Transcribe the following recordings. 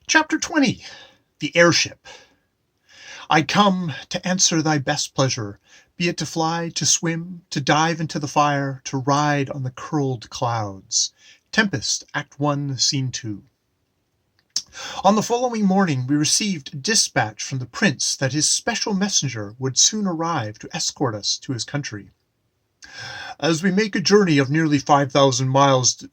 Chapter 20. The Airship. I come to answer thy best pleasure, be it to fly, to swim, to dive into the fire, to ride on the curled clouds. Tempest, Act 1, Scene 2. On the following morning we received a dispatch from the prince that his special messenger would soon arrive to escort us to his country. As we make a journey of nearly 5,000 miles,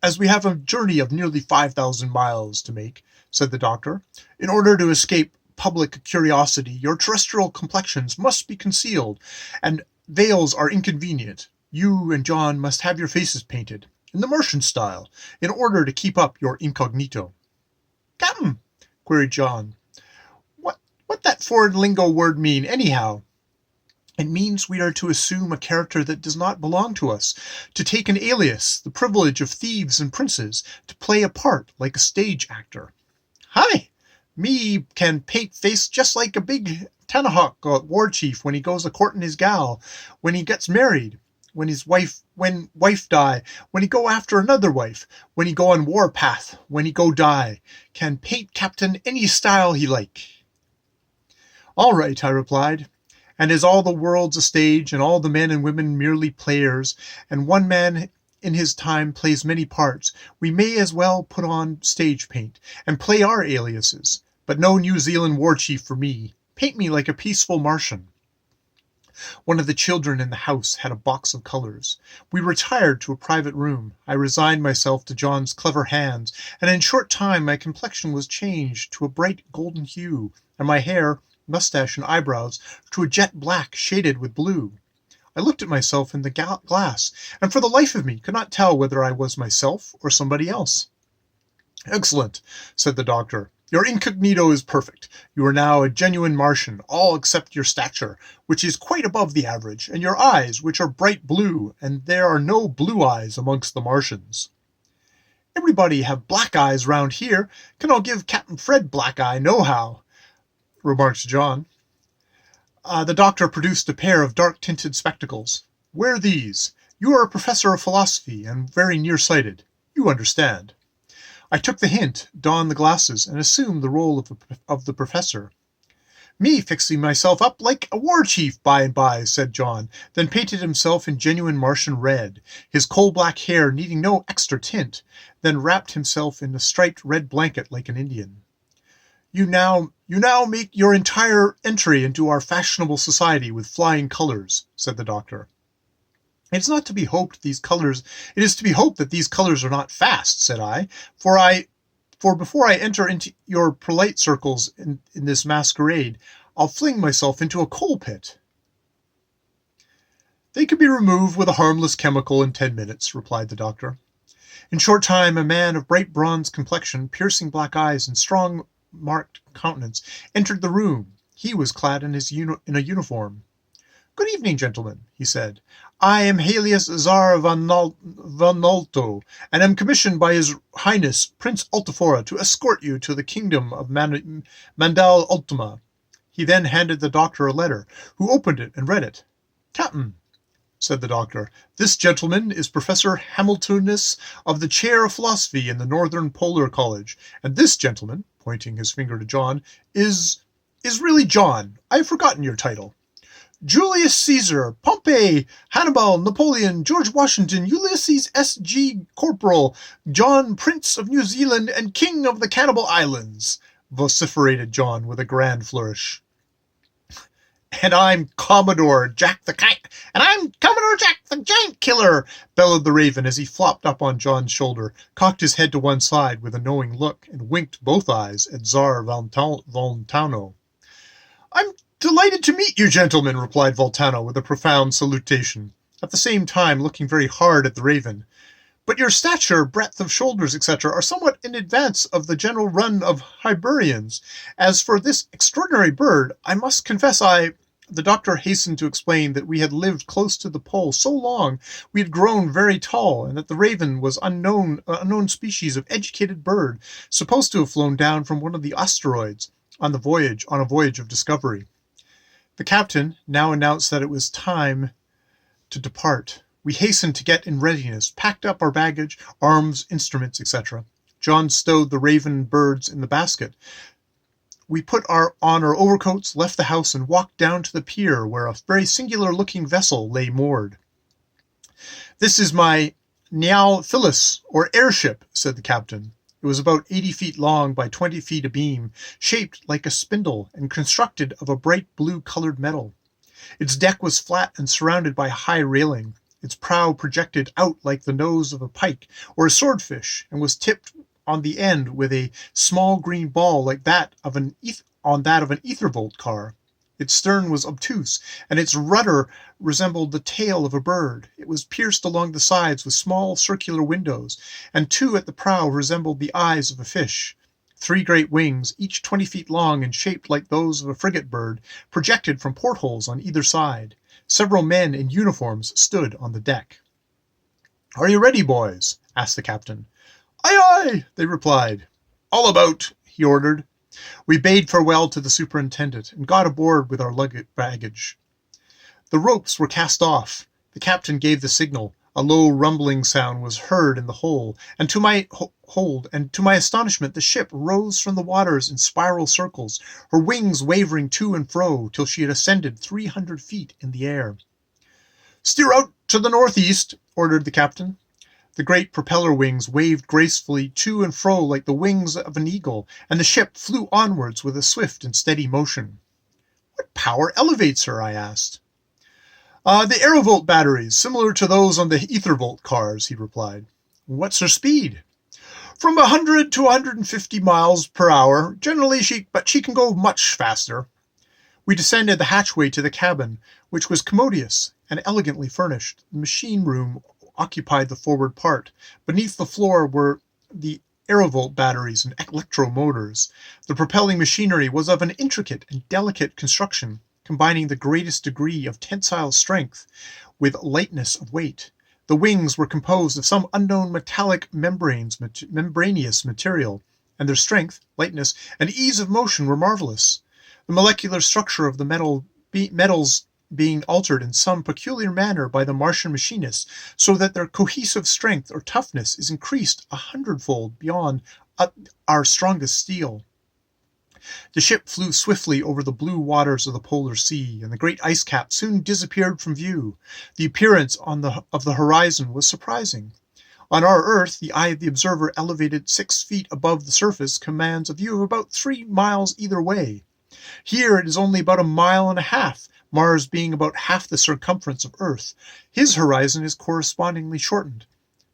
as we have a journey of nearly 5,000 miles to make, said the doctor, in order to escape public curiosity, your terrestrial complexions must be concealed, and veils are inconvenient. You and John must have your faces painted, in the Martian style, in order to keep up your incognito. Captain, queried John, what that foreign lingo word mean, anyhow? It means we are to assume a character that does not belong to us, to take an alias, the privilege of thieves and princes, to play a part like a stage actor. Hi! Me can paint face just like a big Tanahawk war chief when he goes a courting his gal, when he gets married, when wife die, when he go after another wife, when he go on war path, when he go die. Can paint captain any style he like. All right, I replied. And as all the world's a stage, and all the men and women merely players, and one man in his time plays many parts, we may as well put on stage paint, and play our aliases. But no New Zealand war chief for me. Paint me like a peaceful Martian. One of the children in the house had a box of colors. We retired to a private room. I resigned myself to John's clever hands, and in short time my complexion was changed to a bright golden hue, and my hair, mustache and eyebrows to a jet black shaded with blue. I looked at myself in the glass, and for the life of me could not tell whether I was myself or somebody else. Excellent, said the doctor. Your incognito is perfect. You are now a genuine Martian, all except your stature, which is quite above the average, and your eyes, which are bright blue, and there are no blue eyes amongst the Martians. Everybody have black eyes round here. Can I give Captain Fred black eye nohow? Remarked John. The doctor produced a pair of dark-tinted spectacles. Wear these. You are a professor of philosophy and very nearsighted. You understand. I took the hint, donned the glasses, and assumed the role of the professor. Me fixing myself up like a war chief by and by, said John, then painted himself in genuine Martian red, his coal-black hair needing no extra tint, then wrapped himself in a striped red blanket like an Indian. You now make your entire entry into our fashionable society with flying colors, said the doctor. It is to be hoped that these colors are not fast, said I, for before I enter into your polite circles in this masquerade, I'll fling myself into a coal pit. They can be removed with a harmless chemical in 10 minutes, replied the doctor. In short time, a man of bright bronze complexion, piercing black eyes, and strong marked countenance entered the room. He was clad in a uniform. Good evening, gentlemen, he said. I am Helios Tsar von Nolto, and am commissioned by His Highness Prince Altafora to escort you to the kingdom of Mandal Ultima. He then handed the doctor a letter, who opened it and read it. Captain, said the doctor, this gentleman is Professor Hamiltonus of the Chair of Philosophy in the Northern Polar College, and this gentleman, pointing his finger to John, is really John. I have forgotten your title. Julius Caesar, Pompey, Hannibal, Napoleon, George Washington, Ulysses S.G. Corporal, John, Prince of New Zealand, and King of the Cannibal Islands, vociferated John with a grand flourish. And I'm Commodore Jack the Giant Killer, bellowed the Raven as he flopped up on John's shoulder, cocked his head to one side with a knowing look, and winked both eyes at Tsar Voltano. I'm delighted to meet you, gentlemen, replied Voltano with a profound salutation, at the same time looking very hard at the Raven. But your stature, breadth of shoulders, etc., are somewhat in advance of the general run of Hibernians. As for this extraordinary bird, I must confess The doctor hastened to explain that we had lived close to the pole so long we had grown very tall, and that the raven was unknown species of educated bird, supposed to have flown down from one of the asteroids on a voyage of discovery. The captain now announced that it was time to depart. We hastened to get in readiness, packed up our baggage, arms, instruments, etc. John stowed the raven birds in the basket. We put on our overcoats, left the house, and walked down to the pier where a very singular-looking vessel lay moored. "This is my Niall Phyllis, or airship," said the captain. It was about 80 feet long by 20 feet abeam, shaped like a spindle and constructed of a bright blue-colored metal. Its deck was flat and surrounded by a high railing. Its prow projected out like the nose of a pike or a swordfish, and was tipped on the end with a small green ball like that of an ethervolt car. Its stern was obtuse, and its rudder resembled the tail of a bird. It was pierced along the sides with small circular windows, and two at the prow resembled the eyes of a fish. 3 great wings, each 20 feet long and shaped like those of a frigate bird, projected from portholes on either side. Several men in uniforms stood on the deck. "Are you ready, boys?" asked the captain. "Aye, aye," they replied. "All about," he ordered. We bade farewell to the superintendent and got aboard with our baggage. The ropes were cast off. The captain gave the signal. A low rumbling sound was heard in the hold, and to my astonishment the ship rose from the waters in spiral circles, her wings wavering to and fro till she had ascended 300 feet in the air. "Steer out to the northeast," ordered the captain. The great propeller wings waved gracefully to and fro like the wings of an eagle, and the ship flew onwards with a swift and steady motion. "What power elevates her?" I asked. "The aerovolt batteries, similar to those on the ethervolt cars," he replied. "What's her speed?" "From 100 to 150 miles per hour, generally, but she can go much faster." We descended the hatchway to the cabin, which was commodious and elegantly furnished. The machine room occupied the forward part. Beneath the floor were the aerovolt batteries and electromotors. The propelling machinery was of an intricate and delicate construction, combining the greatest degree of tensile strength with lightness of weight. The wings were composed of some unknown metallic membranous material, and their strength, lightness, and ease of motion were marvelous. The molecular structure of the metals being altered in some peculiar manner by the Martian machinists, so that their cohesive strength or toughness is increased 100-fold beyond our strongest steel. The ship flew swiftly over the blue waters of the polar sea, and the great ice cap soon disappeared from view. The appearance of the horizon was surprising. On our Earth, the eye of the observer, elevated 6 feet above the surface, commands a view of about 3 miles either way. Here it is only about 1.5 miles, Mars being about half the circumference of Earth. His horizon is correspondingly shortened.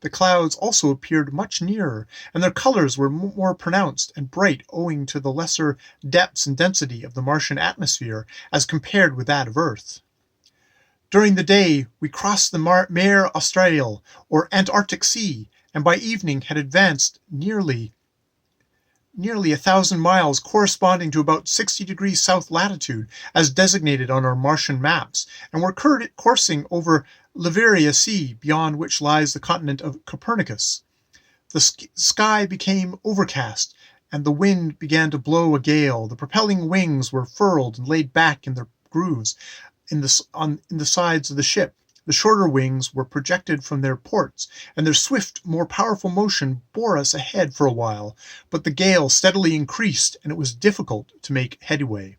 The clouds also appeared much nearer, and their colors were more pronounced and bright owing to the lesser depths and density of the Martian atmosphere as compared with that of Earth. During the day, we crossed the Mare Australe, or Antarctic Sea, and by evening had advanced nearly 1,000 miles, corresponding to about 60 degrees south latitude, as designated on our Martian maps, and were coursing over Liveria Sea, beyond which lies the continent of Copernicus. The sky became overcast, and the wind began to blow a gale. The propelling wings were furled and laid back in their grooves in the sides of the ship. The shorter wings were projected from their ports, and their swift, more powerful motion bore us ahead for a while, but the gale steadily increased, and it was difficult to make headway.